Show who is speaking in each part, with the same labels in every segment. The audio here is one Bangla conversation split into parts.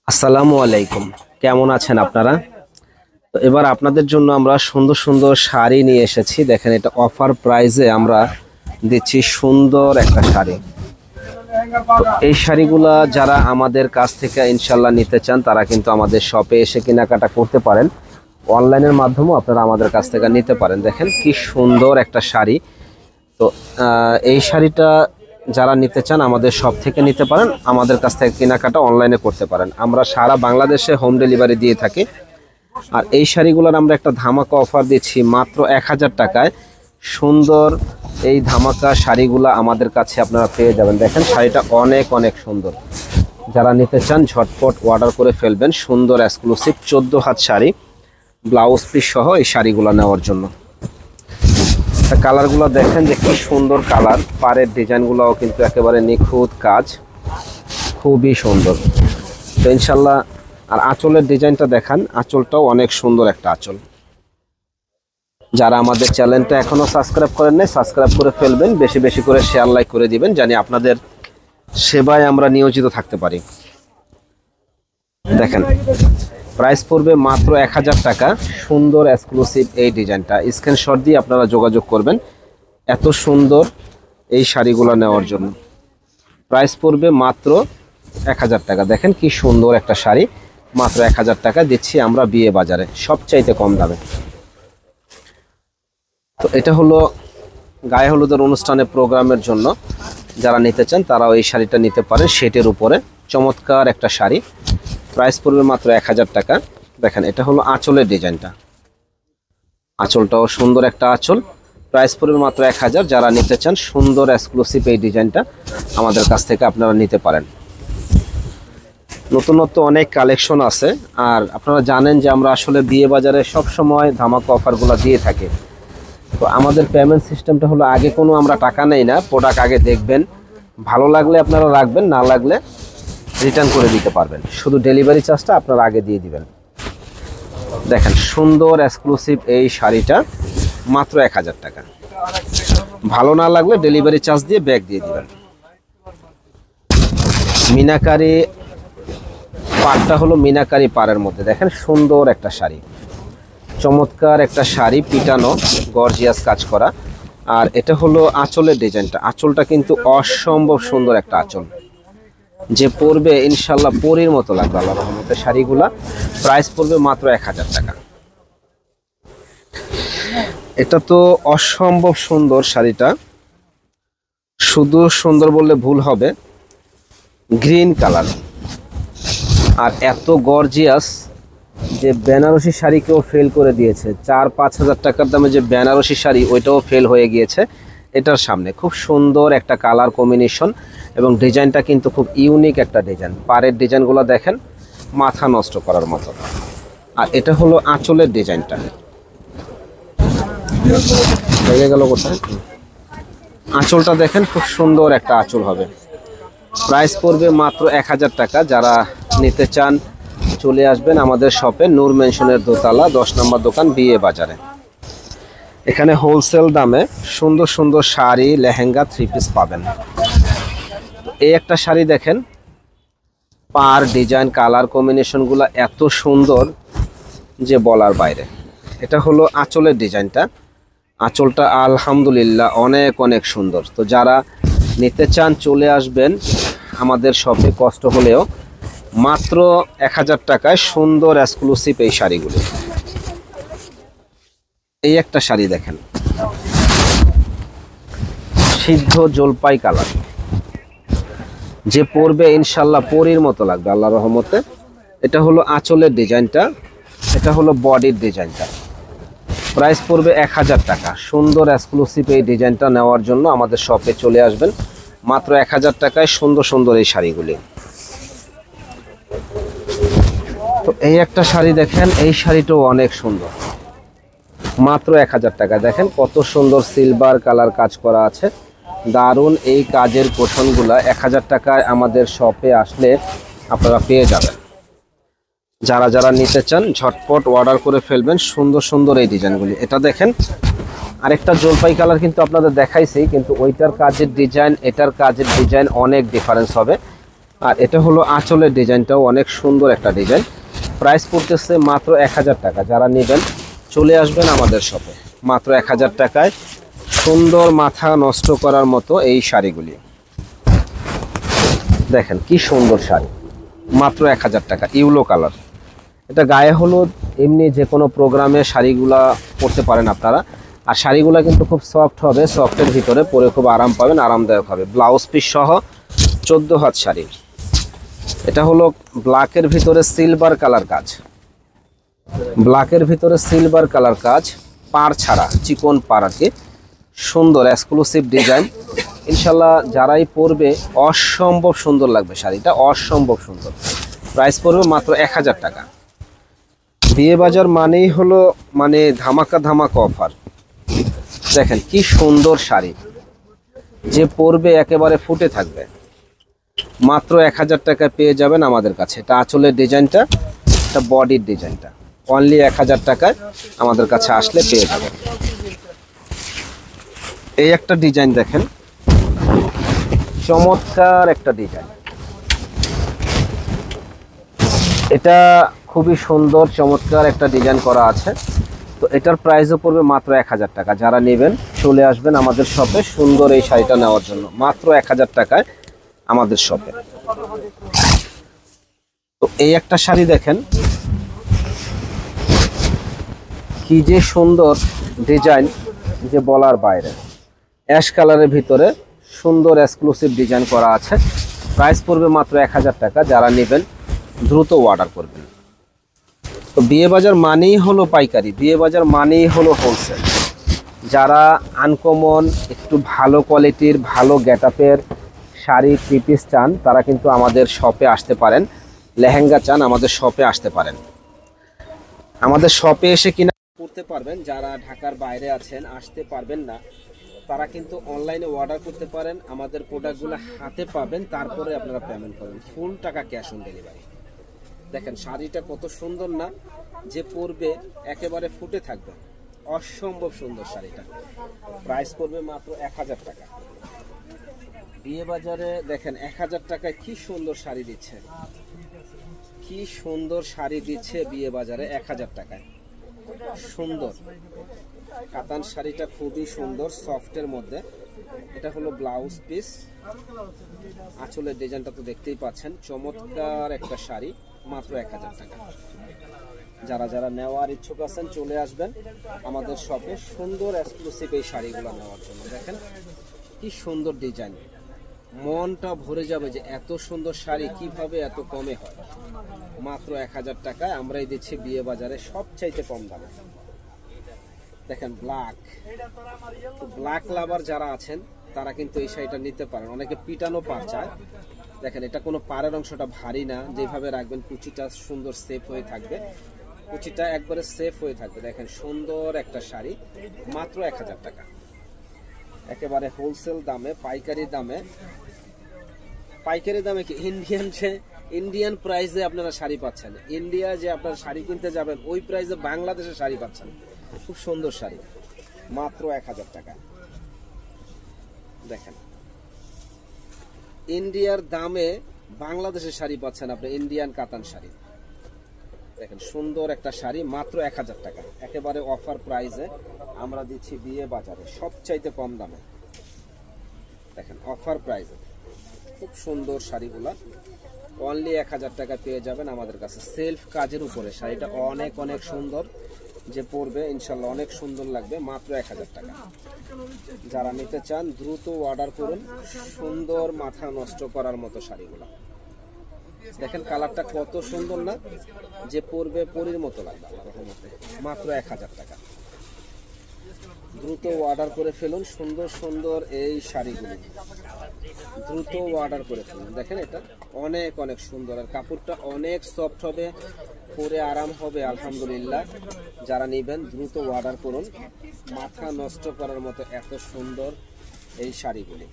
Speaker 1: আসসালামু আলাইকুম, কেমন আছেন আপনারা? তো এবার আপনাদের জন্য আমরা সুন্দর সুন্দর শাড়ি নিয়ে এসেছি। দেখেন, এটা অফার প্রাইসে আমরা দিচ্ছি সুন্দর একটা শাড়ি। তো এই শাড়িগুলা যারা আমাদের কাছ থেকে ইনশাল্লাহ নিতে চান তারা কিন্তু আমাদের শপে এসে কেনাকাটা করতে পারেন। অনলাইনের মাধ্যমেও আপনারা আমাদের কাছ থেকে নিতে পারেন। দেখেন কি সুন্দর একটা শাড়ি। তো এই শাড়িটা যারা নিতে চান আমাদের শপ থেকে নিতে পারেন, আমাদের কাছ থেকে কেনাকাটা অনলাইনে করতে পারেন। আমরা সারা বাংলাদেশে হোম ডেলিভারি দিয়ে থাকি। আর এই শাড়িগুলোর আমরা একটা ধামাকা অফার দিচ্ছি মাত্র 1000 টাকায়। সুন্দর এই ধামাকা শাড়িগুলো আমাদের কাছে আপনারা পেয়ে যাবেন। দেখেন শাড়িটা অনেক অনেক সুন্দর। যারা নিতে চান ঝটপট অর্ডার করে ফেলবেন। সুন্দর এক্সক্লুসিভ 14 হাত শাড়ি, ব্লাউজ পিস সহ এই শাড়িগুলো নেওয়ার জন্য। কালারগুলো দেখেন যে কি সুন্দর কালার, পাড়ের ডিজাইনগুলোও কিন্তু একেবারে নিখুঁত কাজ, খুবই সুন্দর। তো ইনশাল্লাহ, আর আঁচলের ডিজাইনটা দেখান, আঁচলটাও অনেক সুন্দর একটা আঁচল। যারা আমাদের চ্যানেলটা এখনো সাবস্ক্রাইব করেন নাই, সাবস্ক্রাইব করে ফেলবেন, বেশি বেশি করে শেয়ার লাইক করে দিবেন, জানি আপনাদের সেবায় আমরা নিয়োজিত থাকতে পারি। দেখেন প্রাইস পড়বে মাত্র 1000 টাকা। সুন্দর এক্সক্লুসিভ এই ডিজাইনটা স্ক্রিনশট দিয়ে আপনারা যোগাযোগ করবেন এত সুন্দর এই শাড়িগুলো নেওয়ার জন্য। প্রাইস পড়বে মাত্র 1000 টাকা। দেখেন কি সুন্দর একটা শাড়ি, মাত্র 1000 টাকা দিচ্ছি আমরা বিয়ে বাজারে সবচাইতে কম দামে। তো এটা হলো গায়ে হলুদের অনুষ্ঠানে প্রোগ্রামের জন্য যারা নিতে চান তারাও এই শাড়িটা নিতে পারেন। সেটের উপরে চমৎকার একটা শাড়ি, প্রাইস পড়বে মাত্র 1000 টাকা। দেখেন এটা হলো আঁচলের ডিজাইনটা, আঁচলটাও সুন্দর একটা আঁচল, প্রাইস পড়বে মাত্র 1000। যারা নিতে চান সুন্দর এক্সক্লুসিভ এই ডিজাইনটা আমাদের কাছ থেকে আপনারা নিতে পারেন। নতুন নতুন অনেক কালেকশন আছে। আর আপনারা জানেন যে আমরা আসলে বিয়ে বাজারে সব সময় ধামাকা অফারগুলো দিয়ে থাকি। তো আমাদের পেমেন্ট সিস্টেমটা হলো আগে কোনো আমরা টাকা নেই না, প্রোডাক্ট আগে দেখবেন, ভালো লাগলে আপনারা রাখবেন, না লাগলে রিটার্ন করে দিতে পারবেন। শুধু ডেলিভারি চার্জটা আপনারা আগে দিয়ে দিবেন। দেখেন সুন্দর এক্সক্লুসিভ এই শাড়িটা মাত্র 1000 টাকা। ভালো না লাগলে ডেলিভারি চার্জ দিয়ে ব্যাগ দিয়ে দিবেন। মিনাকারি পাড়টা হলো মিনাকারি পাড়ের মধ্যে দেখেন সুন্দর একটা শাড়ি, চমৎকার একটা শাড়ি, পিটানো গর্জিয়াস কাজ করা। আর এটা হলো আঁচলের ডিজাইনটা, আঁচলটা কিন্তু অসম্ভব সুন্দর একটা আঁচল, যে পরবে ইনশাল্লাহ পরীর মতো লাগবে আল্লাহর রহমতে। শাড়িগুলা প্রাইস পড়বে মাত্র 1000 টাকা। এটা তো অসম্ভব সুন্দর শাড়িটা, শুধু সুন্দর বললে ভুল হবে, গ্রিন কালার আর এত গর্জিয়াস যে বেনারসি শাড়ি কেউ ফেল করে দিয়েছে। 4-5 হাজার টাকার দামে যে বেনারসি শাড়ি ওইটাও ফেল হয়ে গিয়েছে এটার সামনে। খুব সুন্দর একটা কালার কম্বিনেশন এবং ডিজাইনটা কিন্তু খুব ইউনিক একটা ডিজাইন। পাড়ের ডিজাইনগুলো দেখেন মাথা নষ্ট করার মতো। আর এটা হলো আঁচলের ডিজাইনটা, হয়ে গেল কোথায়, আঁচলটা দেখেন খুব সুন্দর একটা আঁচল হবে। প্রাইস পড়বে মাত্র 1000 টাকা। যারা নিতে চান চলে আসবেন আমাদের শপে, নূর মেনশনের দোতলা 10 নম্বর দোকান, বিয়ে বাজারে। এখানে হোলসেল দামে সুন্দর সুন্দর শাড়ি, লেহেঙ্গা, 3 পিস পাবেন। এই একটা শাড়ি দেখেন, পার ডিজাইন কালার কম্বিনেশনগুলো এত সুন্দর যে বলার বাইরে। এটা হলো আঁচলের ডিজাইনটা, আঁচলটা আলহামদুলিল্লাহ অনেক অনেক সুন্দর। তো যারা নিতে চান চলে আসবেন আমাদের শপে, কষ্ট হলেও মাত্র 1000 টাকায় সুন্দর এক্সক্লুসিভ এই শাড়িগুলো। এই একটা শাড়ি দেখেন, সিদ্ধ জলপাই কালার, যে পরবে ইনশাল্লাহ পরীর মতো লাগবে আল্লাহর রহমতে। এটা হলো আঁচলের ডিজাইনটা, এটা হলো বডির ডিজাইনটা। প্রাইস পড়বে 1000 টাকা। সুন্দর এক্সক্লুসিভ এই ডিজাইনটা নেওয়ার জন্য আমাদের শপে চলে আসবেন মাত্র 1000 টাকায় সুন্দর সুন্দর এই শাড়িগুলি। তো এই একটা শাড়ি দেখেন, এই শাড়িটাও অনেক সুন্দর, মাত্র 1000 টাকা। দেখেন কত সুন্দর সিলভার কালার কাজ করা আছে, দারুণ এই কাজের পোষণগুলা 1000 টাকায় আমাদের শপে আসলে আপনারা পেয়ে যাবেন। যারা যারা নিতে চান ঝটপট অর্ডার করে ফেলবেন সুন্দর সুন্দর এই ডিজাইনগুলি। এটা দেখেন আরেকটা জলপাই কালার কিন্তু আপনাদের দেখাইছি, কিন্তু ওইটার কাজের ডিজাইন এটার কাজের ডিজাইন অনেক ডিফারেন্স হবে। আর এটা হলো আঁচলের ডিজাইনটাও অনেক সুন্দর একটা ডিজাইন। প্রাইস পড়তেছে মাত্র 1000 টাকা। যারা নেবেন চলে আসবেন আমাদের শপে, মাত্র 1000 টাকায় সুন্দর মাথা নষ্ট করার মতো এই শাড়িগুলি। দেখেন কি সুন্দর শাড়ি, মাত্র 1000 টাকা। ইউলো কালার, এটা গায়ে হলুদ, এমনি যে কোনো প্রোগ্রামে শাড়িগুলা পরতে পারেন আপনারা। আর শাড়িগুলা কিন্তু খুব সফট হবে, সফটের ভিতরে পরে খুব আরাম পাবেন, আরামদায়ক হবে। ব্লাউজ পিস সহ 14 হাত শাড়ি। এটা হলো ব্ল্যাকের ভিতরে সিলভার কালার কাজ, ব্ল্যাকের ভিতরে সিলভার কালার কাজ, পাড় ছাড়া চিকন পাড় আর কি, সুন্দর এক্সক্লুসিভ ডিজাইন। ইনশাল্লাহ যারাই পরবে অসম্ভব সুন্দর লাগবে শাড়িটা, অসম্ভব সুন্দর। প্রাইস পড়বে মাত্র 1000 টাকা। বিয়ে বাজার মানেই হলো মানে ধামাকা ধামাকা অফার। দেখেন কি সুন্দর শাড়ি, যে পরবে একেবারে ফুটে থাকবে। মাত্র 1000 টাকায় পেয়ে যাবেন আমাদের কাছে। এটা আঁচলের ডিজাইনটা, এটা বডির ডিজাইনটা, অনলি 1000 টাকায় আমাদের কাছে আসলে পেয়ে যাবেন। এই একটা ডিজাইন দেখেন, চমৎকার একটা ডিজাইন। এটা খুবই সুন্দর চমৎকার একটা ডিজাইন করা আছে। তো এটার প্রাইসও পড়বে মাত্র 1000 টাকা। যারা নেবেন চলে আসবেন আমাদের শপে সুন্দর এই শাড়িটা নেওয়ার জন্য, মাত্র 1000 টাকায় আমাদের শপে। তো এই একটা শাড়ি দেখেন কি যে সুন্দর ডিজাইন, যে বলার বাইরে। অ্যাশ কালারের ভিতরে সুন্দর এক্সক্লুসিভ ডিজাইন করা আছে। প্রাইস পড়বে মাত্র 1000 টাকা। যারা নেবেন দ্রুত অর্ডার করবেন। তো বিয়ে বাজার মানেই হলো পাইকারি, বিয়ে বাজার মানেই হলো হোলসেল। যারা আনকমন একটু ভালো কোয়ালিটির ভালো গেটআপের শাড়ি থ্রি পিস চান, তারা কিন্তু আমাদের শপে আসতে পারেন। লেহেঙ্গা চান, আমাদের শপে আসতে পারেন। আমাদের শপে এসে কিনা করতে পারবেন। যারা ঢাকার বাইরে আছেন, আসতে পারবেন না, তারা কিন্তু অনলাইনে অর্ডার করতে পারেন। আমাদের প্রোডাক্টগুলো হাতে পাবেন, তারপরে আপনারা পেমেন্ট করবেন, ফুল টাকা ক্যাশ অন ডেলিভারি। দেখেন শাড়িটা কত সুন্দর না, যে পরবে একেবারে ফুটে থাকবে, অসম্ভব সুন্দর শাড়িটা। প্রাইস পড়বে মাত্র 1000 টাকা। বিয়ে বাজারে দেখেন 1000 টাকায় কি সুন্দর শাড়ি দিচ্ছে, কি সুন্দর শাড়ি দিচ্ছে বিয়ে বাজারে 1000 টাকায়। সুন্দর কাতান শাড়িটা খুবই সুন্দর, সফটের মধ্যে। এটা হলো ব্লাউজ পিস, আঁচলের ডিজাইনটা তো দেখতেই পাচ্ছেন। চমৎকার একটা শাড়ি, মাত্র 1000 টাকা। যারা যারা নেওয়ার ইচ্ছুক আছেন চলে আসবেন আমাদের শপে সুন্দর এক্সক্লুসিভ এই শাড়িগুলো নেওয়ার জন্য। দেখেন কি সুন্দর ডিজাইন, মনটা ভরে যাবে যে এত সুন্দর শাড়ি কিভাবে এত কমে হয়। মাত্র 1000 টাকায় আমরাই দিচ্ছি বিয়ে বাজারে সবচাইতে কম দামে। দেখেন ব্ল্যাক, ব্ল্যাক লাভার যারা আছেন তারা কিন্তু এই শাড়িটা নিতে পারেন। অনেকে পিটানো পাড় চায়। দেখেন এটা কোনো পাড়ের অংশটা ভারী না, যেভাবে রাখবেন কুচিটা সুন্দর সেফ হয়ে থাকবে, কুচিটা একবারে সেফ হয়ে থাকবে। দেখেন সুন্দর একটা শাড়ি, মাত্র 1000 টাকা। একেবারে হোলসেল দামে, পাইকারি দামে। পাইকারি দামে কি ইন্ডিয়ান প্রাইসে আপনারা শাড়ি পাচ্ছেন। ইন্ডিয়া যে আপনারা শাড়ি কিনতে যাবেন ওই প্রাইসে বাংলাদেশে শাড়ি পাচ্ছেন। খুব সুন্দর শাড়ি, মাত্র 1000 টাকা। দেখেন ইন্ডিয়ার দামে বাংলাদেশের শাড়ি পাচ্ছেন আপনি, ইন্ডিয়ান কাতান শাড়ি। দেখেন সুন্দর একটা শাড়ি, মাত্র 1000 টাকা। একেবারে অফার প্রাইসে আমরা দিচ্ছি বিয়ে বাজারে সবচাইতে কম দামে। দেখেন অফার প্রাইসে খুব সুন্দর শাড়িগুলা অনলি 1000 টাকা পেয়ে যাবেন আমাদের কাছে। সেলফ কাজের উপরে শাড়িটা অনেক অনেক সুন্দর, যে পরবে ইনশাল্লাহ অনেক সুন্দর লাগবে, মাত্র 1000 টাকা। যারা নিতে চান দ্রুত অর্ডার করুন। সুন্দর মাথা নষ্ট করার মতো শাড়িগুলো দেখেন, কালারটা কত সুন্দর না, যে পরবে পরীর মতো লাগবে আল্লাহর রহমতে। মাত্র 1000 টাকা। দ্রুত অর্ডার করে ফেলুন সুন্দর সুন্দর এই শাড়িগুলি, দ্রুত অর্ডার করে ফেলুন। দেখেন এটা অনেক অনেক সুন্দর, আর কাপড়টা অনেক সফট হবে, পরে আরাম হবে আলহামদুলিল্লাহ। যারা নেবেন দ্রুত অর্ডার করুন। মাথা নষ্ট করার মতো এত সুন্দর এই শাড়িগুলি।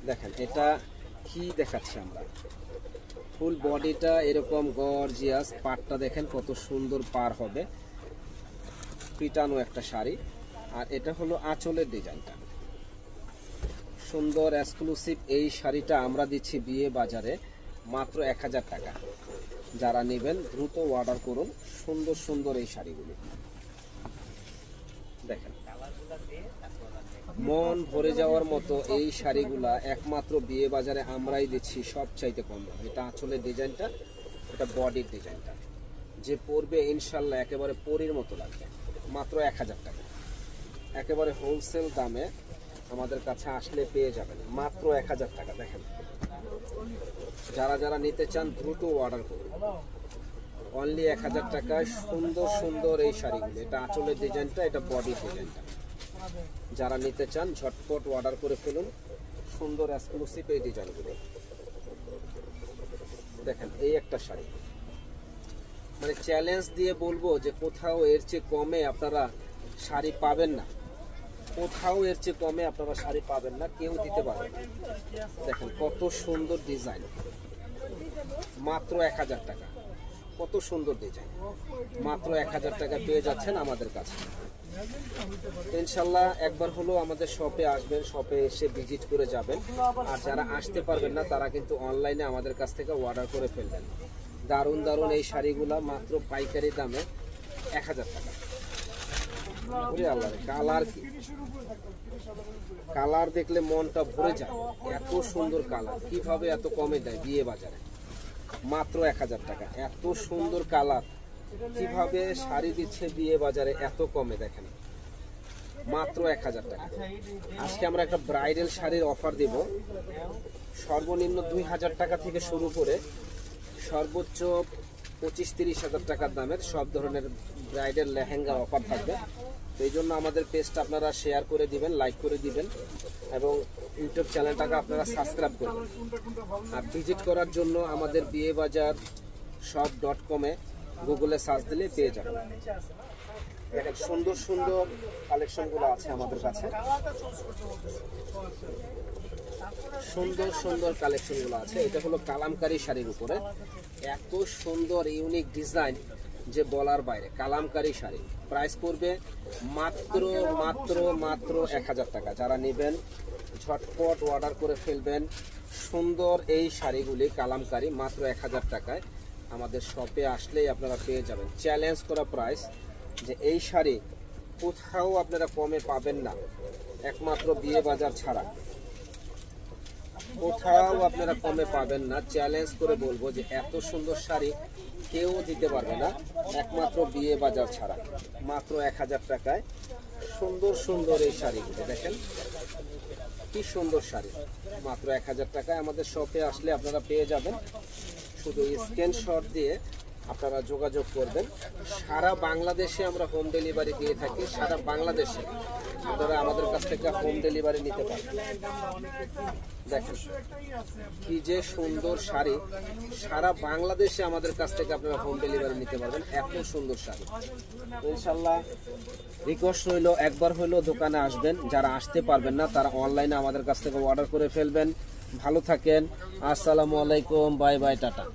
Speaker 1: দেখেন এটা কি দেখাচ্ছি আমরা, ফুল বডিটা এরকম গর্জিয়াস, পাড়টা দেখেন কত সুন্দর পার হবে, পিটানো একটা শাড়ি। আর এটা হলো আঁচলের ডিজাইনটা, সুন্দর এক্সক্লুসিভ এই শাড়িটা আমরা দিচ্ছি বিয়ে বাজারে মাত্র 1000 টাকা। যারা নেবেন দ্রুত অর্ডার করুন। সুন্দর সুন্দর এই শাড়িগুলি দেখেন, মন ভরে যাওয়ার মতো এই শাড়িগুলা একমাত্র বিয়ে বাজারে আমরাই দিচ্ছি সবচাইতে কম দামে। এটা আঁচলের ডিজাইনটা, এটা বডির ডিজাইনটা, যে পরবে ইনশাল্লাহ একেবারে পরীর মতো লাগবে। মাত্র 1000 টাকা, একেবারে হোলসেল দামে আমাদের কাছে আসলে পেয়ে যাবেন মাত্র 1000 টাকা। দেখেন, যারা যারা নিতে চান দ্রুত অর্ডার করুন। অনলি 1000 টাকায় সুন্দর সুন্দর এই শাড়িগুলো। এটা আঁচলের ডিজাইনটা, এটা বডির ডিজাইনটা। যারা নিতে চান ঝটপট অর্ডার করে ফেলুন। সুন্দর এক্সক্লুসিভ এই ডিজাইনগুলো দেখেন। এই একটা শাড়ি, মানে চ্যালেঞ্জ দিয়ে বলবো যে কোথাও এর চেয়ে কমে আপনারা শাড়ি পাবেন না। কোথাও এর চেয়ে কমে আপনারা শাড়ি পাবেন না, কেউ দিতে পারবে না। দেখেন কত সুন্দর ডিজাইন, মাত্র 1000 টাকা। কত সুন্দর ডিজাইন, মাত্র 1000 টাকা পেয়ে যাচ্ছেন আমাদের কাছে। ইনশাল্লাহ একবার হলো আমাদের শপে আসবেন, শপে এসে ভিজিট করে যাবেন। আর যারা আসতে পারবেন না তারা কিন্তু অনলাইনে আমাদের কাছ থেকে অর্ডার করে ফেলবেন। দারুণ দারুণ এই শাড়িগুলা মাত্র পাইকারি দামে 1000 টাকা। কালার কি, কালার দেখলে মনটা ভরে যায়। এত সুন্দর কালার কিভাবে এত কমে দেয় বিয়ে বাজারে? মাত্র 1000 টাকা। এত সুন্দর কালার কিভাবে শাড়ি দিচ্ছে বিয়ে বাজারে এত কমে? দেখেন মাত্র 1000 টাকা। আজকে আমরা একটা ব্রাইডাল শাড়ির অফার দেব। সর্বনিম্ন 2000 টাকা থেকে শুরু করে সর্বোচ্চ 25-30 হাজার টাকার দামের সব ধরনের ব্রাইডাল লেহেঙ্গার অফার থাকবে। তো এই জন্য আমাদের পেজটা আপনারা শেয়ার করে দিবেন, লাইক করে দিবেন এবং ইউটিউব চ্যানেলটাকে আপনারা সাবস্ক্রাইব করবেন। আর ভিজিট করার জন্য আমাদের বিয়েবাজার shop.com-এ গুগলে সার্চ দিলে পেয়ে যাবেন। দেখেন সুন্দর সুন্দর কালেকশনগুলো আছে আমাদের কাছে। সুন্দর সুন্দর কালেকশনগুলো আছে। এটা হলো কালামকারী শাড়ির উপরে এত সুন্দর ইউনিক ডিজাইন যে বলার বাইরে। কালামকারী শাড়ি প্রাইস পড়বে মাত্র মাত্র মাত্র 1000 টাকা। যারা নেবেন ঝটপট অর্ডার করে ফেলবেন। সুন্দর এই শাড়িগুলি কালামকারী মাত্র 1000 টাকায় আমাদের শপে আসলেই আপনারা পেয়ে যাবেন। চ্যালেঞ্জ করা প্রাইস যে এই শাড়ি কোথাও আপনারা কমে পাবেন না, একমাত্র বিয়ে বাজার ছাড়া কোথাও আপনারা কমে পাবেন না। চ্যালেঞ্জ করে বলবো যে এত সুন্দর শাড়ি কেউ দিতে পারবে না, একমাত্র বিয়ে বাজার ছাড়া। মাত্র 1000 টাকায় সুন্দর সুন্দর এই শাড়িগুলো দেখেন কি সুন্দর শাড়ি। মাত্র 1000 টাকায় আমাদের শপে আসলে আপনারা পেয়ে যাবেন। শুধু স্ক্রিনশট দিয়ে আপনারা যোগাযোগ করবেন। সারা বাংলাদেশে আমরা হোম ডেলিভারি দিয়ে থাকি। সারা বাংলাদেশে আপনারা আমাদের কাছ থেকে হোম ডেলিভারি নিতে পারেন। দেখেন কি যে সুন্দর শাড়ি, সারা বাংলাদেশে আমাদের কাছ থেকে আপনারা হোম ডেলিভারি নিতে পারবেন। এত সুন্দর শাড়ি। ইনশাল্লাহ রিকোয়েস্ট রইল একবার হইলেও দোকানে আসবেন। যারা আসতে পারবেন না তারা অনলাইনে আমাদের কাছ থেকে অর্ডার করে ফেলবেন। ভালো থাকেন। আসসালামু আলাইকুম, বাই বাই, টাটা।